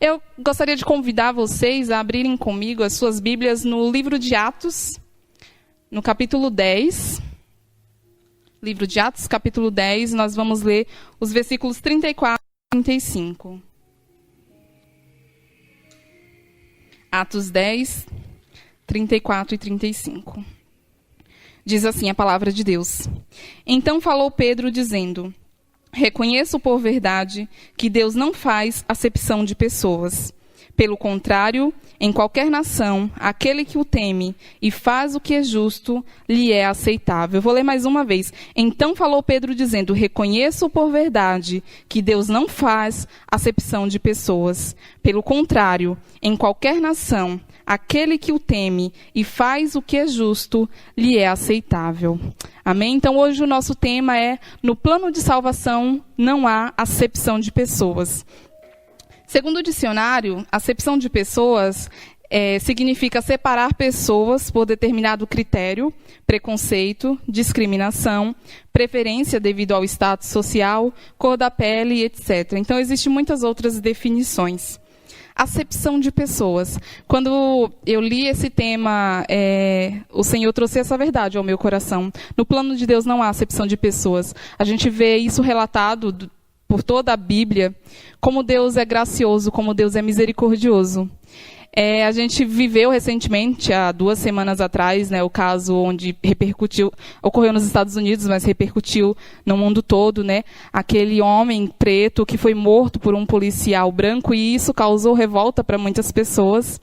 Eu gostaria de convidar vocês a abrirem comigo as suas Bíblias no livro de Atos, no capítulo 10. Livro de Atos, capítulo 10, nós vamos ler os versículos 34 e 35. Atos 10, 34 e 35. Diz assim a palavra de Deus. Então falou Pedro, dizendo: reconheço por verdade que Deus não faz acepção de pessoas. Pelo contrário, em qualquer nação, aquele que o teme e faz o que é justo, lhe é aceitável. Eu vou ler mais uma vez. Então falou Pedro dizendo: reconheço por verdade que Deus não faz acepção de pessoas. Pelo contrário, em qualquer nação, aquele que o teme e faz o que é justo, lhe é aceitável. Amém? Então hoje o nosso tema é: no plano de salvação não há acepção de pessoas. Segundo o dicionário, acepção de pessoas significa separar pessoas por determinado critério, preconceito, discriminação, preferência devido ao status social, cor da pele, etc. Então, existem muitas outras definições. Acepção de pessoas. Quando eu li esse tema, o Senhor trouxe essa verdade ao meu coração. No plano de Deus não há acepção de pessoas. A gente vê isso relatado por toda a Bíblia, como Deus é gracioso, como Deus é misericordioso. A gente viveu recentemente, há 2 semanas atrás, o caso onde ocorreu nos Estados Unidos, mas repercutiu no mundo todo, aquele homem preto que foi morto por um policial branco, e isso causou revolta para muitas pessoas.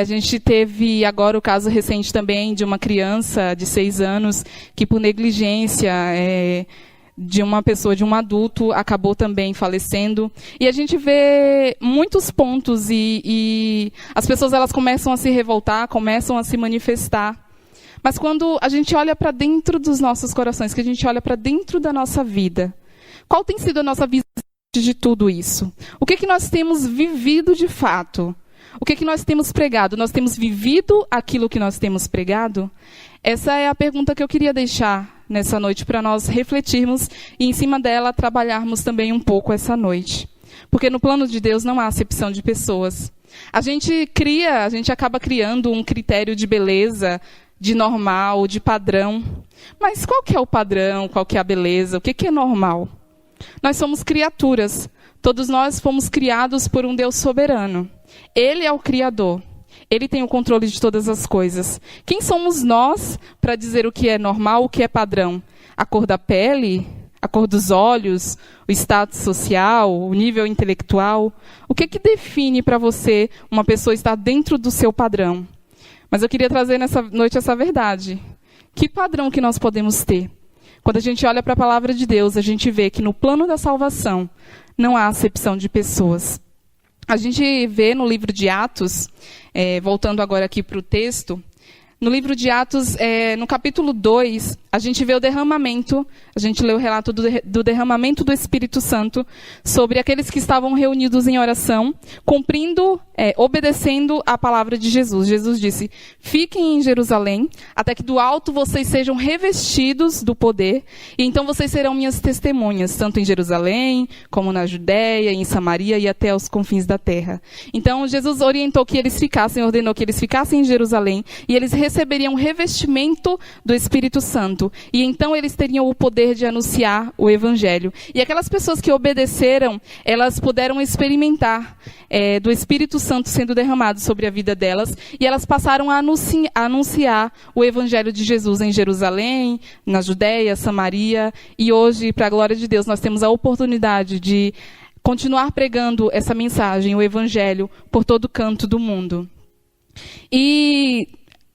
A gente teve agora o caso recente também de uma criança de 6 anos que, por negligência de uma pessoa, de um adulto, acabou também falecendo. E a gente vê muitos pontos e as pessoas elas começam a se revoltar, começam a se manifestar. Mas quando a gente olha para dentro dos nossos corações, que a gente olha para dentro da nossa vida, qual tem sido a nossa visão de tudo isso? O que nós temos vivido de fato? O que nós temos pregado? Nós temos vivido aquilo que nós temos pregado? Essa é a pergunta que eu queria deixar nessa noite para nós refletirmos e, em cima dela, trabalharmos também um pouco essa noite. Porque no plano de Deus não há acepção de pessoas. A gente acaba criando um critério de beleza, de normal, de padrão. Mas qual que é o padrão? Qual que é a beleza? O que é normal? Nós somos criaturas. Todos nós fomos criados por um Deus soberano. Ele é o Criador. Ele tem o controle de todas as coisas. Quem somos nós para dizer o que é normal, o que é padrão? A cor da pele? A cor dos olhos? O status social? O nível intelectual? O que define para você uma pessoa estar dentro do seu padrão? Mas eu queria trazer nessa noite essa verdade. Que padrão que nós podemos ter? Quando a gente olha para a palavra de Deus, a gente vê que no plano da salvação não há acepção de pessoas. A gente vê no livro de Atos, voltando agora aqui para o texto, no livro de Atos, no capítulo 2, a gente vê o derramamento, a gente lê o relato do derramamento do Espírito Santo sobre aqueles que estavam reunidos em oração, obedecendo a palavra de Jesus. Jesus disse: fiquem em Jerusalém, até que do alto vocês sejam revestidos do poder, e então vocês serão minhas testemunhas, tanto em Jerusalém, como na Judéia, em Samaria e até aos confins da terra. Então Jesus ordenou que eles ficassem em Jerusalém, e eles receberiam revestimento do Espírito Santo. E então eles teriam o poder de anunciar o Evangelho. E aquelas pessoas que obedeceram, elas puderam experimentar do Espírito Santo sendo derramado sobre a vida delas. E elas passaram a anunciar o Evangelho de Jesus em Jerusalém, na Judéia, Samaria. E hoje, para a glória de Deus, nós temos a oportunidade de continuar pregando essa mensagem, o Evangelho, por todo canto do mundo. E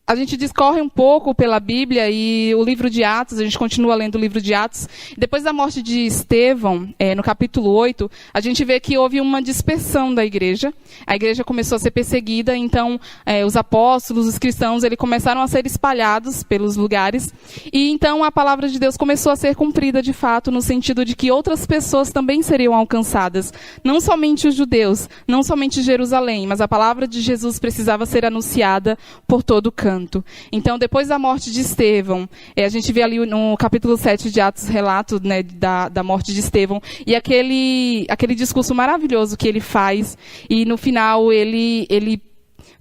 a gente discorre um pouco pela Bíblia e o livro de Atos, a gente continua lendo o livro de Atos. Depois da morte de Estevão, no capítulo 8, a gente vê que houve uma dispersão da igreja. A igreja começou a ser perseguida, então os apóstolos, os cristãos, eles começaram a ser espalhados pelos lugares. E então a palavra de Deus começou a ser cumprida de fato, no sentido de que outras pessoas também seriam alcançadas. Não somente os judeus, não somente Jerusalém, mas a palavra de Jesus precisava ser anunciada por todo o canto. Santo. Então, depois da morte de Estevão, a gente vê ali no capítulo 7 de Atos, relato, né, da morte de Estevão, e aquele discurso maravilhoso que ele faz, e no final ele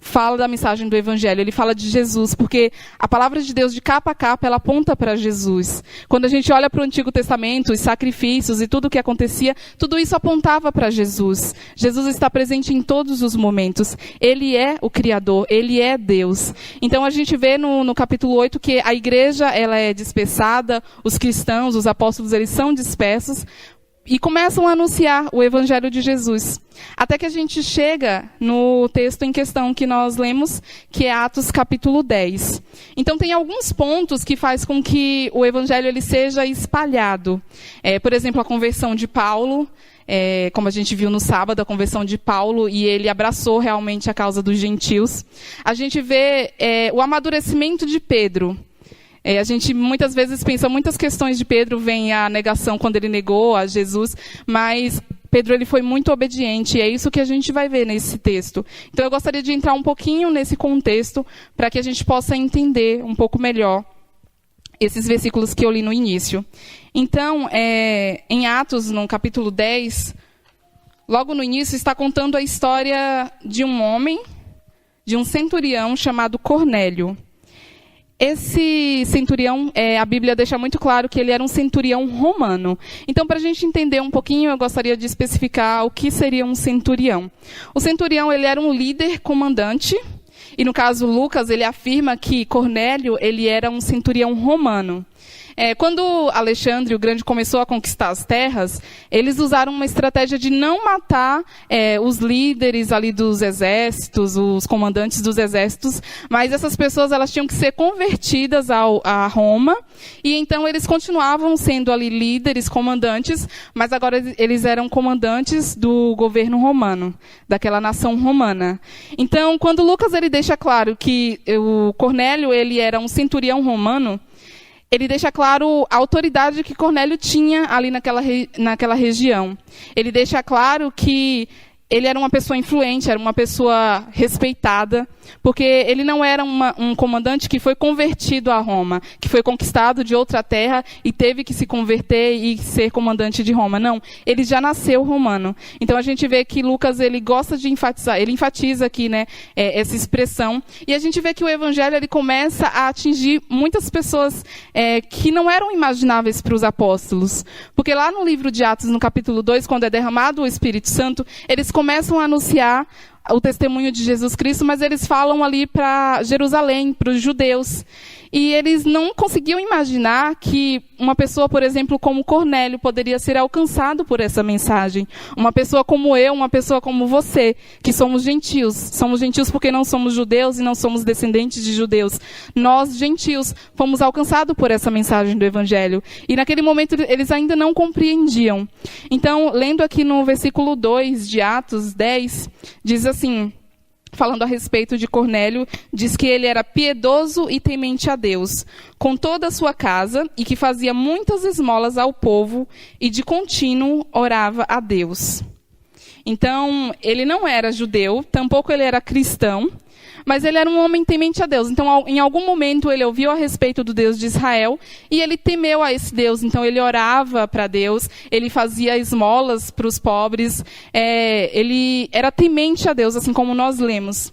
fala da mensagem do Evangelho, ele fala de Jesus, porque a palavra de Deus, de capa a capa, ela aponta para Jesus. Quando a gente olha para o Antigo Testamento, os sacrifícios e tudo o que acontecia, tudo isso apontava para Jesus. Jesus está presente em todos os momentos. Ele é o Criador, Ele é Deus. Então a gente vê no capítulo 8 que a igreja ela é dispersada, os cristãos, os apóstolos, eles são dispersos, e começam a anunciar o Evangelho de Jesus. Até que a gente chega no texto em questão que nós lemos, que é Atos capítulo 10. Então tem alguns pontos que faz com que o Evangelho ele seja espalhado. Por exemplo, a conversão de Paulo, como a gente viu no sábado, a conversão de Paulo, e ele abraçou realmente a causa dos gentios. A gente vê o amadurecimento de Pedro. A gente muitas vezes pensa, muitas questões de Pedro, vem a negação quando ele negou a Jesus, mas Pedro ele foi muito obediente, e é isso que a gente vai ver nesse texto. Então eu gostaria de entrar um pouquinho nesse contexto, para que a gente possa entender um pouco melhor esses versículos que eu li no início. Então, em Atos, no capítulo 10, logo no início, está contando a história de um homem, de um centurião chamado Cornélio. Esse centurião, a Bíblia deixa muito claro que ele era um centurião romano. Então, para a gente entender um pouquinho, eu gostaria de especificar o que seria um centurião. O centurião, ele era um líder comandante, e no caso Lucas, ele afirma que Cornélio, ele era um centurião romano. Quando Alexandre o Grande começou a conquistar as terras, eles usaram uma estratégia de não matar os líderes ali dos exércitos, os comandantes dos exércitos, mas essas pessoas elas tinham que ser convertidas a Roma, e então eles continuavam sendo ali líderes, comandantes, mas agora eles eram comandantes do governo romano, daquela nação romana. Então, quando Lucas ele deixa claro que o Cornélio ele era um centurião romano, ele deixa claro a autoridade que Cornélio tinha ali naquela região. Ele deixa claro que ele era uma pessoa influente, era uma pessoa respeitada, porque ele não era um comandante que foi convertido a Roma, que foi conquistado de outra terra e teve que se converter e ser comandante de Roma. Não, ele já nasceu romano. Então a gente vê que Lucas ele gosta de enfatizar, ele enfatiza aqui, né, essa expressão. E a gente vê que o Evangelho ele começa a atingir muitas pessoas que não eram imagináveis para os apóstolos. Porque lá no livro de Atos, no capítulo 2, quando é derramado o Espírito Santo, eles começam a anunciar o testemunho de Jesus Cristo, mas eles falam ali para Jerusalém, para os judeus. E eles não conseguiam imaginar que uma pessoa, por exemplo, como Cornélio, poderia ser alcançado por essa mensagem. Uma pessoa como eu, uma pessoa como você, que somos gentios. Somos gentios porque não somos judeus e não somos descendentes de judeus. Nós, gentios, fomos alcançados por essa mensagem do Evangelho. E naquele momento eles ainda não compreendiam. Então, lendo aqui no versículo 2 de Atos 10, diz assim... Falando a respeito de Cornélio, diz que ele era piedoso e temente a Deus, com toda a sua casa, e que fazia muitas esmolas ao povo, e de contínuo orava a Deus. Então, ele não era judeu, tampouco ele era cristão, mas ele era um homem temente a Deus. Então, em algum momento, ele ouviu a respeito do Deus de Israel e ele temeu a esse Deus. Então, ele orava para Deus, ele fazia esmolas para os pobres, ele era temente a Deus, assim como nós lemos.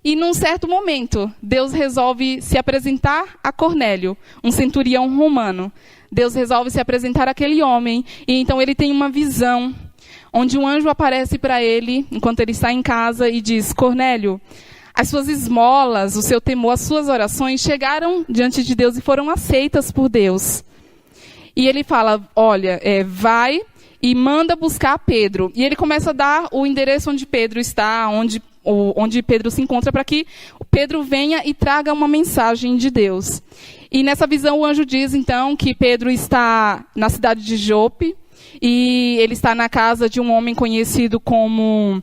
E, num certo momento, Deus resolve se apresentar a Cornélio, um centurião romano. Deus resolve se apresentar àquele homem, e então ele tem uma visão, onde um anjo aparece para ele, enquanto ele está em casa, e diz: Cornélio, as suas esmolas, o seu temor, as suas orações chegaram diante de Deus e foram aceitas por Deus. E ele fala, olha, vai e manda buscar Pedro. E ele começa a dar o endereço onde Pedro está, onde Pedro se encontra, para que Pedro venha e traga uma mensagem de Deus. E nessa visão o anjo diz, então, que Pedro está na cidade de Jope, e ele está na casa de um homem conhecido como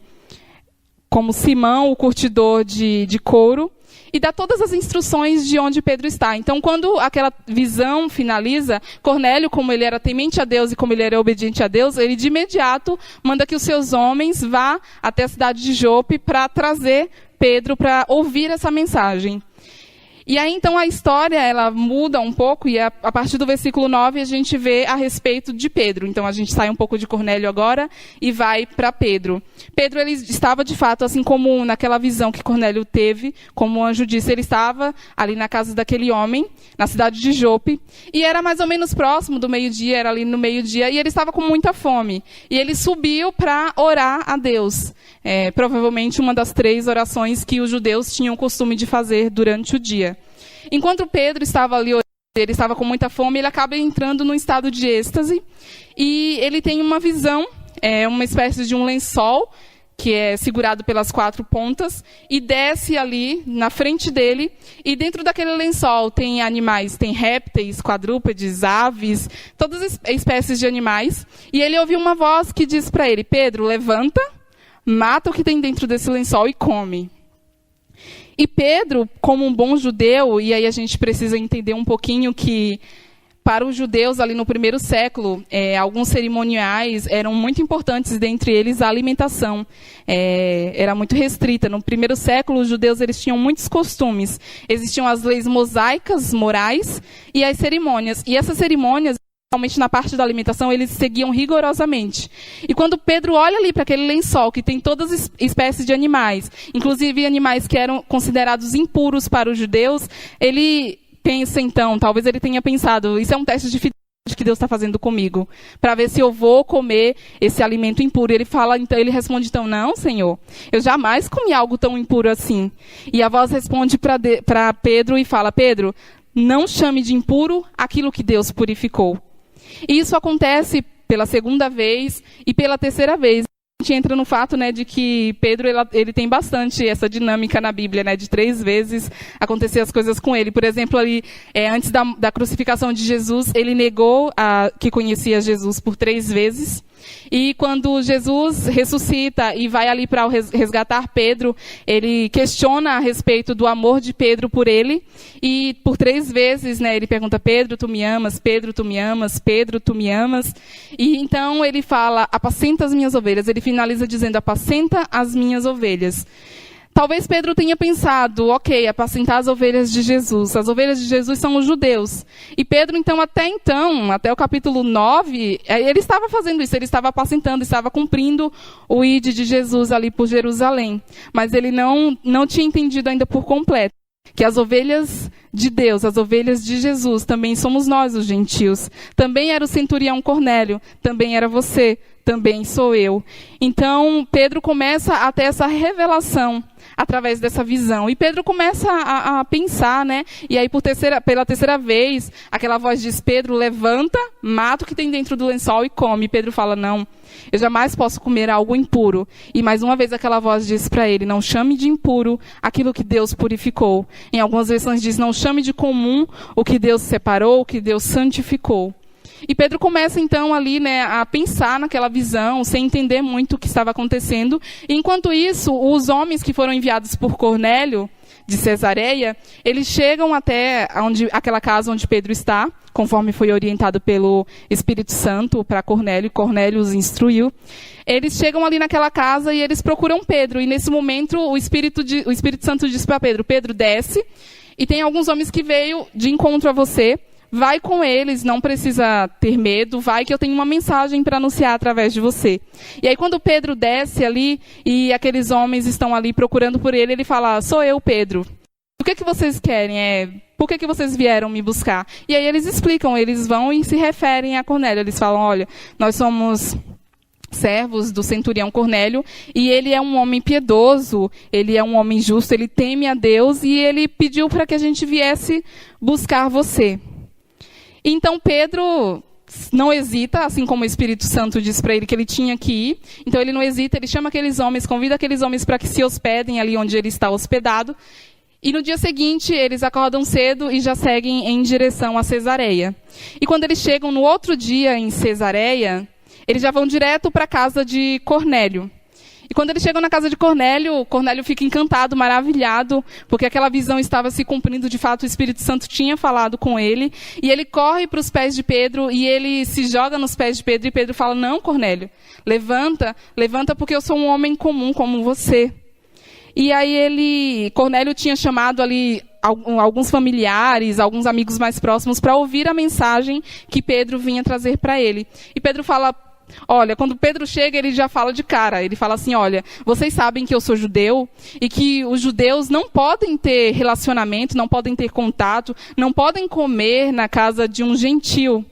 Simão, o curtidor de couro, e dá todas as instruções de onde Pedro está. Então, quando aquela visão finaliza, Cornélio, como ele era temente a Deus e como ele era obediente a Deus, ele de imediato manda que os seus homens vá até a cidade de Jope para trazer Pedro para ouvir essa mensagem. E aí, então, a história, ela muda um pouco, e a partir do versículo 9, a gente vê a respeito de Pedro. Então, a gente sai um pouco de Cornélio agora e vai para Pedro. Pedro, ele estava, de fato, assim como naquela visão que Cornélio teve, como o anjo disse, ele estava ali na casa daquele homem, na cidade de Jope, e era mais ou menos próximo do meio-dia, era ali no meio-dia, e ele estava com muita fome. E ele subiu para orar a Deus. Provavelmente uma das 3 orações que os judeus tinham o costume de fazer durante o dia. Enquanto Pedro estava ali orando, ele estava com muita fome, ele acaba entrando num estado de êxtase, e ele tem uma visão, uma espécie de um lençol, que é segurado pelas 4 pontas, e desce ali na frente dele, e dentro daquele lençol tem animais, tem répteis, quadrúpedes, aves, todas as espécies de animais, e ele ouviu uma voz que diz para ele: Pedro, levanta, mata o que tem dentro desse lençol e come. E Pedro, como um bom judeu, e aí a gente precisa entender um pouquinho que, para os judeus ali no primeiro século, alguns cerimoniais eram muito importantes, dentre eles a alimentação. Era muito restrita. No primeiro século, os judeus eles tinham muitos costumes. Existiam as leis mosaicas, morais, e as cerimônias. E essas cerimônias, principalmente na parte da alimentação, eles seguiam rigorosamente. E quando Pedro olha ali para aquele lençol, que tem todas as espécies de animais, inclusive animais que eram considerados impuros para os judeus, ele pensa então, talvez ele tenha pensado, isso é um teste de fidelidade que Deus está fazendo comigo, para ver se eu vou comer esse alimento impuro. Ele responde então: não, Senhor, eu jamais comi algo tão impuro assim. E a voz responde para Pedro e fala: Pedro, não chame de impuro aquilo que Deus purificou. E isso acontece pela 2ª vez e pela 3ª vez. A gente entra no fato, né, de que Pedro ele tem bastante essa dinâmica na Bíblia, né, de 3 vezes acontecer as coisas com ele. Por exemplo, ali, antes da crucificação de Jesus, ele negou que conhecia Jesus por 3 vezes. E quando Jesus ressuscita e vai ali para resgatar Pedro, ele questiona a respeito do amor de Pedro por ele. E por 3 vezes, né, ele pergunta: Pedro, tu me amas? Pedro, tu me amas? Pedro, tu me amas? E então ele fala: apacenta as minhas ovelhas. Ele finaliza dizendo: apacenta as minhas ovelhas. Talvez Pedro tenha pensado: ok, apacentar as ovelhas de Jesus. As ovelhas de Jesus são os judeus. E Pedro, até o capítulo 9, ele estava fazendo isso. Ele estava apacentando, estava cumprindo o ID de Jesus ali por Jerusalém. Mas ele não tinha entendido ainda por completo que as ovelhas de Deus, as ovelhas de Jesus, também somos nós, os gentios. Também era o centurião Cornélio, também era você, também sou eu. Então, Pedro começa a ter essa revelação através dessa visão. E Pedro começa a pensar, né? E aí, pela 3ª vez, aquela voz diz: Pedro, levanta, mata o que tem dentro do lençol e come. E Pedro fala: não, eu jamais posso comer algo impuro. E mais uma vez aquela voz diz para ele: não chame de impuro aquilo que Deus purificou. Em algumas versões diz: não chame de comum o que Deus separou, o que Deus santificou. E Pedro começa então ali, né, a pensar naquela visão, sem entender muito o que estava acontecendo. E, enquanto isso, os homens que foram enviados por Cornélio, de Cesareia, eles chegam até aquela casa onde Pedro está, conforme foi orientado pelo Espírito Santo para Cornélio, e Cornélio os instruiu. Eles chegam ali naquela casa e eles procuram Pedro. E nesse momento o Espírito Santo diz para Pedro: Pedro, desce, e tem alguns homens que veio de encontro a você. Vai com eles, não precisa ter medo, vai que eu tenho uma mensagem para anunciar através de você. E aí quando Pedro desce ali, e aqueles homens estão ali procurando por ele, ele fala: sou eu, Pedro. O que vocês querem? Por que vocês vieram me buscar? E aí eles explicam, eles vão e se referem a Cornélio. Eles falam: olha, nós somos servos do centurião Cornélio, e ele é um homem piedoso, ele é um homem justo, ele teme a Deus, e ele pediu para que a gente viesse buscar você. Então Pedro não hesita, assim como o Espírito Santo diz para ele que ele tinha que ir. Então ele não hesita, ele chama aqueles homens, convida aqueles homens para que se hospedem ali onde ele está hospedado. E no dia seguinte eles acordam cedo e já seguem em direção a Cesareia. E quando eles chegam no outro dia em Cesareia, eles já vão direto para a casa de Cornélio. E quando eles chegam na casa de Cornélio, Cornélio fica encantado, maravilhado, porque aquela visão estava se cumprindo, de fato o Espírito Santo tinha falado com ele. E ele corre para os pés de Pedro e ele se joga nos pés de Pedro. E Pedro fala: não, Cornélio, levanta porque eu sou um homem comum como você. E aí Cornélio tinha chamado ali alguns familiares, alguns amigos mais próximos, para ouvir a mensagem que Pedro vinha trazer para ele. E Pedro fala, olha, quando Pedro chega, ele já fala de cara. Ele fala assim, olha, vocês sabem que eu sou judeu e que os judeus não podem ter relacionamento, não podem ter contato, não podem comer na casa de um gentil.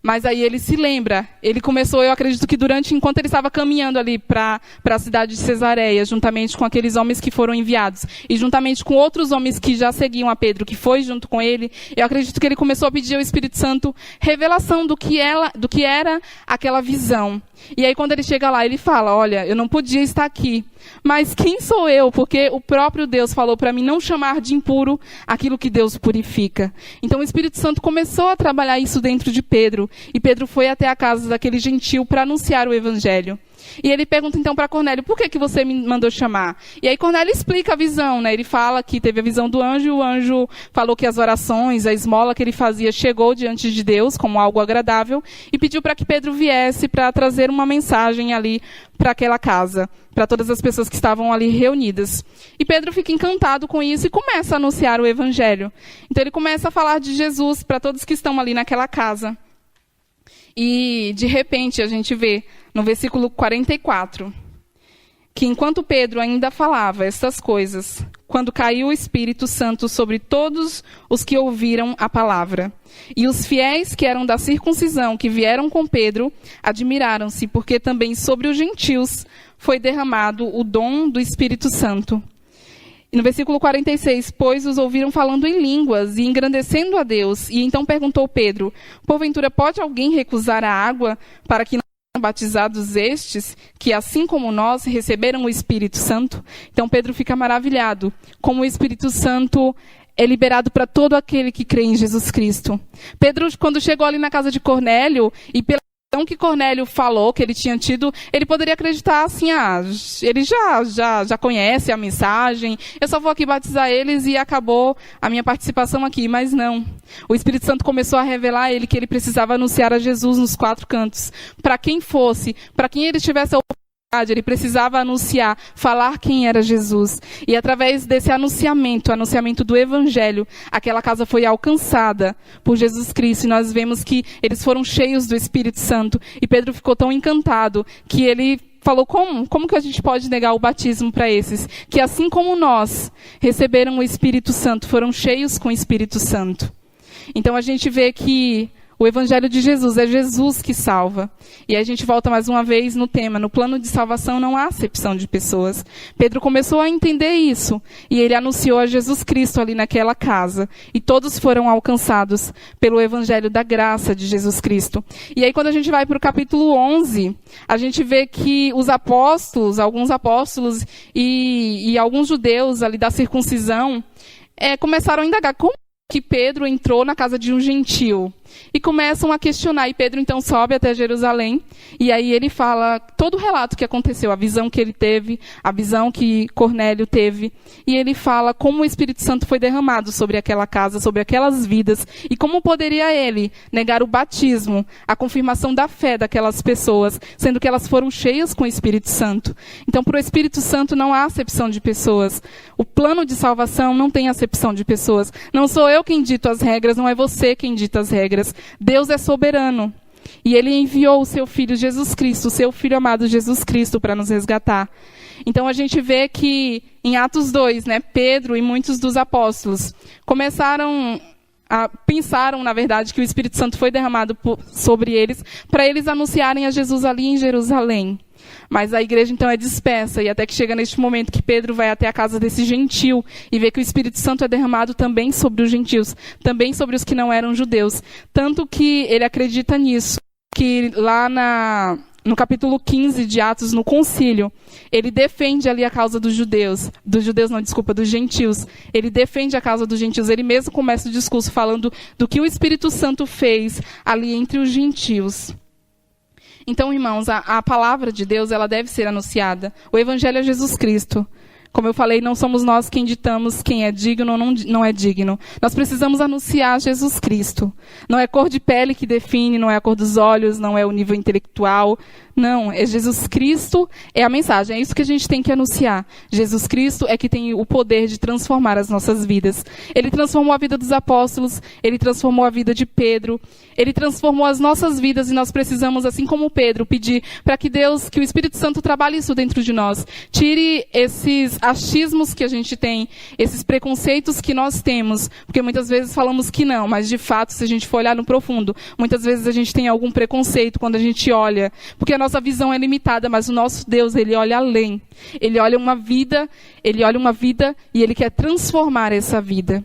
Mas aí ele se lembra, ele começou, eu acredito que enquanto ele estava caminhando ali para a cidade de Cesareia, juntamente com aqueles homens que foram enviados, e juntamente com outros homens que já seguiam a Pedro, que foi junto com ele, eu acredito que ele começou a pedir ao Espírito Santo revelação do que era aquela visão. E aí quando ele chega lá, ele fala, olha, eu não podia estar aqui, mas quem sou eu? Porque o próprio Deus falou para mim não chamar de impuro aquilo que Deus purifica. Então o Espírito Santo começou a trabalhar isso dentro de Pedro, e Pedro foi até a casa daquele gentil para anunciar o evangelho. E ele pergunta então para Cornélio, por que você me mandou chamar? E aí Cornélio explica a visão, né? Ele fala que teve a visão do anjo, e o anjo falou que as orações, a esmola que ele fazia chegou diante de Deus como algo agradável, e pediu para que Pedro viesse para trazer uma mensagem ali para aquela casa, para todas as pessoas que estavam ali reunidas. E Pedro fica encantado com isso e começa a anunciar o evangelho. Então ele começa a falar de Jesus para todos que estão ali naquela casa. E, de repente, a gente vê no versículo 44, que enquanto Pedro ainda falava estas coisas, quando caiu o Espírito Santo sobre todos os que ouviram a palavra, e os fiéis que eram da circuncisão, que vieram com Pedro, admiraram-se, porque também sobre os gentios foi derramado o dom do Espírito Santo. E no versículo 46, pois os ouviram falando em línguas e engrandecendo a Deus. E então perguntou Pedro, porventura pode alguém recusar a água para que não sejam batizados estes, que assim como nós receberam o Espírito Santo? Então Pedro fica maravilhado, como o Espírito Santo é liberado para todo aquele que crê em Jesus Cristo. Pedro, quando chegou ali na casa de Cornélio, e pela visão que Cornélio falou, que ele tinha tido, ele poderia acreditar assim, ele já conhece a mensagem, eu só vou aqui batizar eles e acabou a minha participação aqui. Mas não. O Espírito Santo começou a revelar a ele que ele precisava anunciar a Jesus nos 4 cantos. Para quem fosse, para quem ele tivesse a oportunidade, ele precisava anunciar, falar quem era Jesus. E através desse anunciamento do Evangelho, aquela casa foi alcançada por Jesus Cristo. E nós vemos que eles foram cheios do Espírito Santo. E Pedro ficou tão encantado que ele falou, como que a gente pode negar o batismo para esses? Que assim como nós receberam o Espírito Santo, foram cheios com o Espírito Santo. Então a gente vê que o Evangelho de Jesus é Jesus que salva. E a gente volta mais uma vez no tema. No plano de salvação não há acepção de pessoas. Pedro começou a entender isso. E ele anunciou a Jesus Cristo ali naquela casa. E todos foram alcançados pelo Evangelho da graça de Jesus Cristo. E aí quando a gente vai para o capítulo 11, a gente vê que os apóstolos, alguns apóstolos e alguns judeus ali da circuncisão, começaram a indagar como que Pedro entrou na casa de um gentil. E começam a questionar. E Pedro então sobe até Jerusalém. E aí ele fala todo o relato que aconteceu. A visão que ele teve. A visão que Cornélio teve. E ele fala como o Espírito Santo foi derramado sobre aquela casa. Sobre aquelas vidas. E como poderia ele negar o batismo. A confirmação da fé daquelas pessoas. Sendo que elas foram cheias com o Espírito Santo. Então para o Espírito Santo não há acepção de pessoas. O plano de salvação não tem acepção de pessoas. Não sou eu quem dito as regras. Não é você quem dita as regras. Deus é soberano. E ele enviou o seu Filho Jesus Cristo, o seu Filho amado Jesus Cristo, para nos resgatar. Então a gente vê que em Atos 2, Pedro e muitos dos apóstolos pensaram, na verdade, que o Espírito Santo foi derramado sobre eles, para eles anunciarem a Jesus ali em Jerusalém. Mas a igreja então é dispersa, e até que chega neste momento que Pedro vai até a casa desse gentil e vê que o Espírito Santo é derramado também sobre os gentios, também sobre os que não eram judeus. Tanto que ele acredita nisso, que lá no capítulo 15 de Atos, no concílio, ele defende ali a causa dos gentios. Ele defende a causa dos gentios. Ele mesmo começa o discurso falando do que o Espírito Santo fez ali entre os gentios. Então, irmãos, a palavra de Deus, ela deve ser anunciada. O Evangelho é Jesus Cristo. Como eu falei, não somos nós quem ditamos quem é digno ou não é digno. Nós precisamos anunciar Jesus Cristo. Não é cor de pele que define, não é a cor dos olhos, não é o nível intelectual. Não, é Jesus Cristo é a mensagem, é isso que a gente tem que anunciar. Jesus Cristo é que tem o poder de transformar as nossas vidas. Ele transformou a vida dos apóstolos, ele transformou a vida de Pedro, ele transformou as nossas vidas e nós precisamos, assim como Pedro, pedir para que Deus, que o Espírito Santo trabalhe isso dentro de nós. Tire esses achismos que a gente tem, esses preconceitos que nós temos, porque muitas vezes falamos que não, mas de fato, se a gente for olhar no profundo, muitas vezes a gente tem algum preconceito quando a gente olha, porque a nossa visão é limitada, mas o nosso Deus, ele olha além. Ele olha uma vida e ele quer transformar essa vida.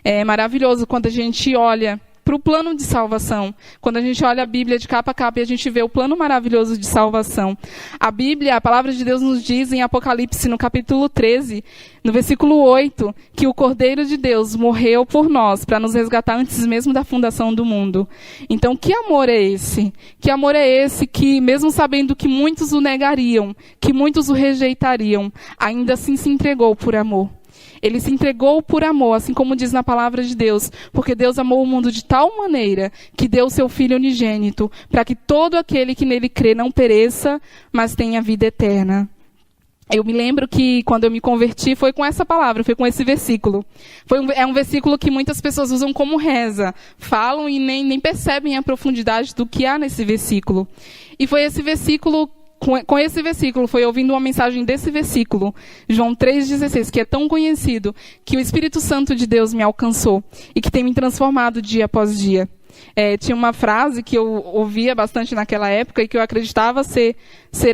É maravilhoso quando a gente olha para o plano de salvação. Quando a gente olha a Bíblia de capa a capa e a gente vê o plano maravilhoso de salvação. A Bíblia, a palavra de Deus nos diz em Apocalipse, no capítulo 13, no versículo 8, que o Cordeiro de Deus morreu por nós, para nos resgatar antes mesmo da fundação do mundo. Então, que amor é esse? Que amor é esse que, mesmo sabendo que muitos o negariam, que muitos o rejeitariam, ainda assim se entregou por amor? Ele se entregou por amor, assim como diz na palavra de Deus, porque Deus amou o mundo de tal maneira que deu o seu Filho unigênito, para que todo aquele que nele crê não pereça, mas tenha vida eterna. Eu me lembro que quando eu me converti foi com essa palavra, foi com esse versículo. É um versículo que muitas pessoas usam como reza, falam e nem percebem a profundidade do que há nesse versículo. E foi esse versículo, com esse versículo, foi ouvindo uma mensagem desse versículo, João 3,16, que é tão conhecido, que o Espírito Santo de Deus me alcançou e que tem me transformado dia após dia. Tinha uma frase que eu ouvia bastante naquela época e que eu acreditava ser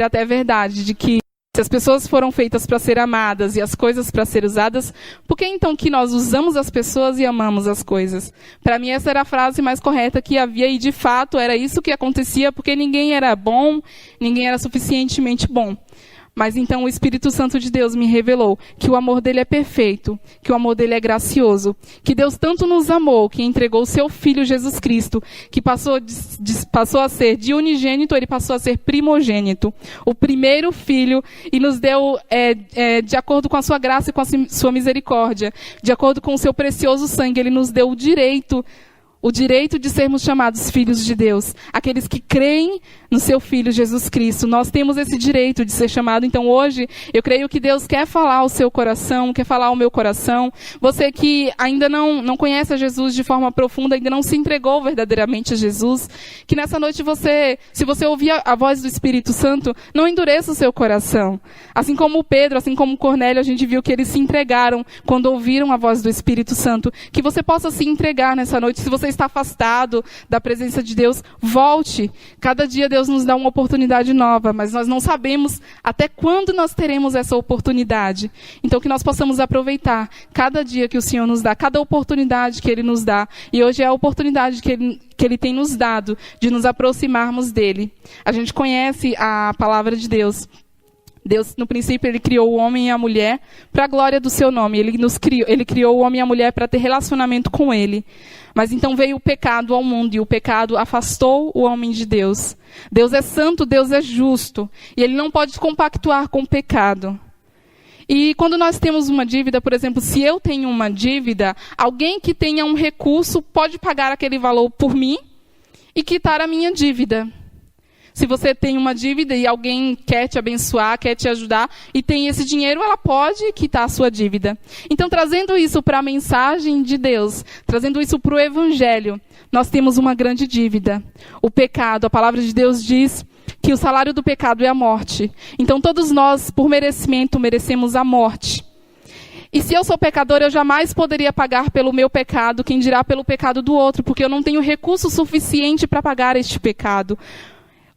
até verdade, de que se as pessoas foram feitas para ser amadas e as coisas para ser usadas, por que então que nós usamos as pessoas e amamos as coisas? Para mim essa era a frase mais correta que havia e de fato era isso que acontecia, porque ninguém era bom, ninguém era suficientemente bom. Mas então o Espírito Santo de Deus me revelou que o amor dele é perfeito, que o amor dele é gracioso, que Deus tanto nos amou, que entregou o seu Filho Jesus Cristo, que passou a ser de unigênito, ele passou a ser primogênito, o primeiro filho, e nos deu, de acordo com a sua graça e com a sua misericórdia, de acordo com o seu precioso sangue, ele nos deu o direito de sermos chamados filhos de Deus. Aqueles que creem no seu Filho Jesus Cristo. Nós temos esse direito de ser chamado. Então hoje, eu creio que Deus quer falar ao seu coração, quer falar ao meu coração. Você que ainda não conhece a Jesus de forma profunda, ainda não se entregou verdadeiramente a Jesus, que nessa noite se você ouvir a voz do Espírito Santo, não endureça o seu coração. Assim como Pedro, assim como Cornélio, a gente viu que eles se entregaram quando ouviram a voz do Espírito Santo. Que você possa se entregar nessa noite. Se você está afastado da presença de Deus, volte. Cada dia Deus nos dá uma oportunidade nova, mas nós não sabemos até quando nós teremos essa oportunidade. Então que nós possamos aproveitar cada dia que o Senhor nos dá, cada oportunidade que Ele nos dá. E hoje é a oportunidade que Ele tem nos dado de nos aproximarmos dEle. A gente conhece a palavra de Deus. Deus, no princípio, Ele criou o homem e a mulher para a glória do seu nome. Ele criou o homem e a mulher para ter relacionamento com Ele. Mas então veio o pecado ao mundo e o pecado afastou o homem de Deus. Deus é santo, Deus é justo. E Ele não pode compactuar com o pecado. E quando nós temos uma dívida, por exemplo, se eu tenho uma dívida, alguém que tenha um recurso pode pagar aquele valor por mim e quitar a minha dívida. Se você tem uma dívida e alguém quer te abençoar, quer te ajudar e tem esse dinheiro, ela pode quitar a sua dívida. Então, trazendo isso para a mensagem de Deus, trazendo isso para o Evangelho, nós temos uma grande dívida. O pecado, a palavra de Deus diz que o salário do pecado é a morte. Então, todos nós, por merecimento, merecemos a morte. E se eu sou pecador, eu jamais poderia pagar pelo meu pecado, quem dirá pelo pecado do outro, porque eu não tenho recurso suficiente para pagar este pecado.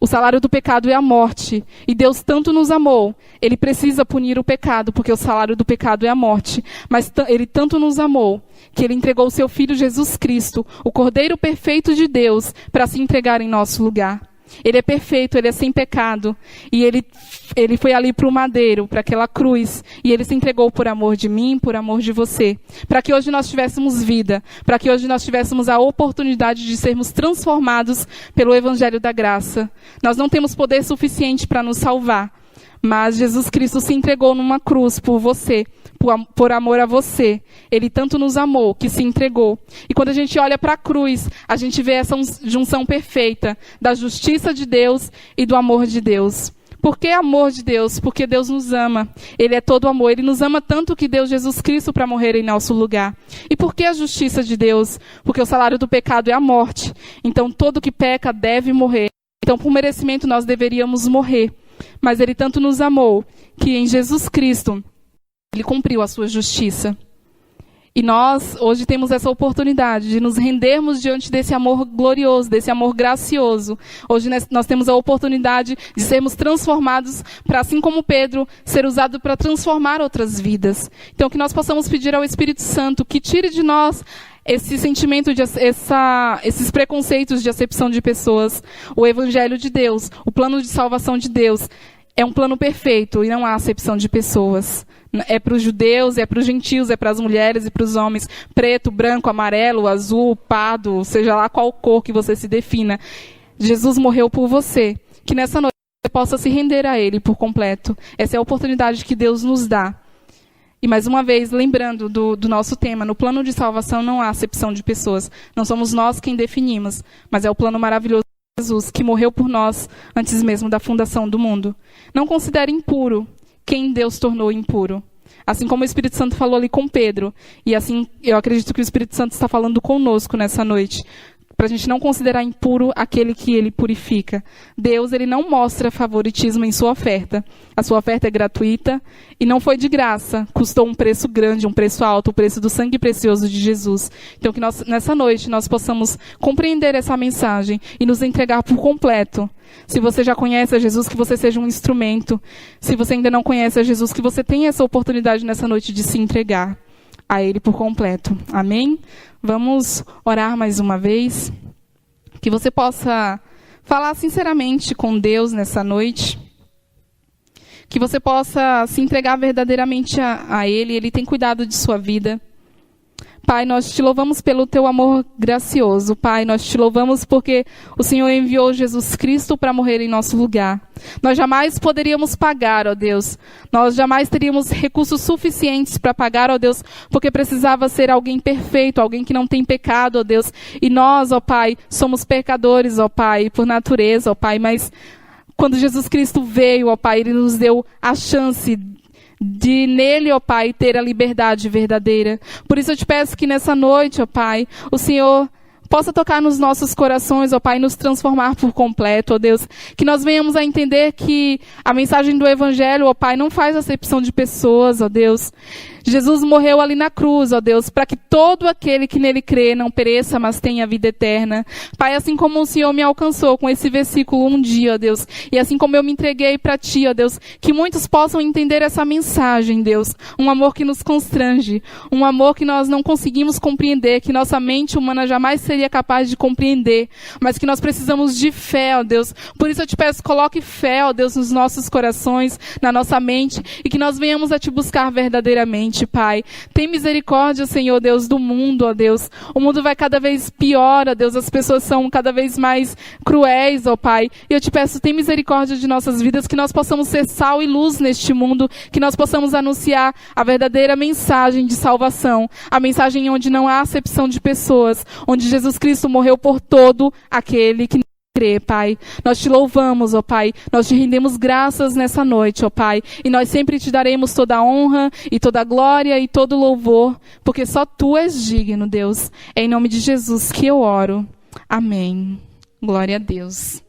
O salário do pecado é a morte. E Deus tanto nos amou, Ele precisa punir o pecado, porque o salário do pecado é a morte. Mas Ele tanto nos amou, que Ele entregou o seu Filho Jesus Cristo, o Cordeiro perfeito de Deus, para se entregar em nosso lugar. Ele é perfeito, Ele é sem pecado. E Ele foi ali para o madeiro, para aquela cruz. E Ele se entregou por amor de mim, por amor de você. Para que hoje nós tivéssemos vida. Para que hoje nós tivéssemos a oportunidade de sermos transformados pelo Evangelho da Graça. Nós não temos poder suficiente para nos salvar. Mas Jesus Cristo se entregou numa cruz por você, por amor a você. Ele tanto nos amou que se entregou. E quando a gente olha para a cruz, a gente vê essa junção perfeita da justiça de Deus e do amor de Deus. Por que amor de Deus? Porque Deus nos ama. Ele é todo amor. Ele nos ama tanto que deu Jesus Cristo para morrer em nosso lugar. E por que a justiça de Deus? Porque o salário do pecado é a morte. Então, todo que peca deve morrer. Então, por merecimento, nós deveríamos morrer. Mas Ele tanto nos amou que em Jesus Cristo, Ele cumpriu a sua justiça. E nós, hoje, temos essa oportunidade de nos rendermos diante desse amor glorioso, desse amor gracioso. Hoje nós temos a oportunidade de sermos transformados para, assim como Pedro, ser usado para transformar outras vidas. Então, que nós possamos pedir ao Espírito Santo que tire de nós esse sentimento, esses preconceitos de acepção de pessoas. O Evangelho de Deus, o plano de salvação de Deus, é um plano perfeito e não há acepção de pessoas. É para os judeus, é para os gentios, é para as mulheres e para os homens. Preto, branco, amarelo, azul, pardo, seja lá qual cor que você se defina. Jesus morreu por você. Que nessa noite você possa se render a Ele por completo. Essa é a oportunidade que Deus nos dá. E mais uma vez, lembrando do nosso tema, no plano de salvação não há acepção de pessoas. Não somos nós quem definimos, mas é o plano maravilhoso de Jesus, que morreu por nós antes mesmo da fundação do mundo. Não considere impuro quem Deus tornou impuro. Assim como o Espírito Santo falou ali com Pedro. E assim, eu acredito que o Espírito Santo está falando conosco nessa noite. Para a gente não considerar impuro aquele que Ele purifica. Deus, Ele não mostra favoritismo em sua oferta. A sua oferta é gratuita e não foi de graça. Custou um preço grande, um preço alto, o preço do sangue precioso de Jesus. Então que nessa noite nós possamos compreender essa mensagem e nos entregar por completo. Se você já conhece a Jesus, que você seja um instrumento. Se você ainda não conhece a Jesus, que você tenha essa oportunidade nessa noite de se entregar a Ele por completo. Amém? Vamos orar mais uma vez. Que você possa falar sinceramente com Deus nessa noite. Que você possa se entregar verdadeiramente a Ele. Ele tem cuidado de sua vida. Pai, nós te louvamos pelo teu amor gracioso. Pai, nós te louvamos porque o Senhor enviou Jesus Cristo para morrer em nosso lugar. Nós jamais poderíamos pagar, ó Deus. Nós jamais teríamos recursos suficientes para pagar, ó Deus, porque precisava ser alguém perfeito, alguém que não tem pecado, ó Deus. E nós, ó Pai, somos pecadores, ó Pai, por natureza, ó Pai. Mas quando Jesus Cristo veio, ó Pai, Ele nos deu a chance de nele, ó Pai, ter a liberdade verdadeira. Por isso eu te peço que nessa noite, ó Pai, o Senhor possa tocar nos nossos corações, ó Pai, e nos transformar por completo, ó Deus. Que nós venhamos a entender que a mensagem do Evangelho, ó Pai, não faz acepção de pessoas, ó Deus. Jesus morreu ali na cruz, ó Deus, para que todo aquele que nele crê não pereça, mas tenha vida eterna. Pai, assim como o Senhor me alcançou com esse versículo um dia, ó Deus, e assim como eu me entreguei para Ti, ó Deus, que muitos possam entender essa mensagem, Deus. Um amor que nos constrange, um amor que nós não conseguimos compreender, que nossa mente humana jamais seria capaz de compreender, mas que nós precisamos de fé, ó Deus. Por isso eu te peço, coloque fé, ó Deus, nos nossos corações, na nossa mente, e que nós venhamos a Te buscar verdadeiramente, Pai. Tem misericórdia, Senhor Deus, do mundo, ó Deus. O mundo vai cada vez pior, ó Deus. As pessoas são cada vez mais cruéis, ó Pai. E eu te peço, tem misericórdia de nossas vidas, que nós possamos ser sal e luz neste mundo, que nós possamos anunciar a verdadeira mensagem de salvação, a mensagem onde não há acepção de pessoas, onde Jesus Cristo morreu por todo aquele que crê, Pai. Nós te louvamos, ó Pai. Nós te rendemos graças nessa noite, ó Pai. E nós sempre te daremos toda a honra e toda a glória e todo o louvor, porque só Tu és digno, Deus. É em nome de Jesus que eu oro. Amém. Glória a Deus.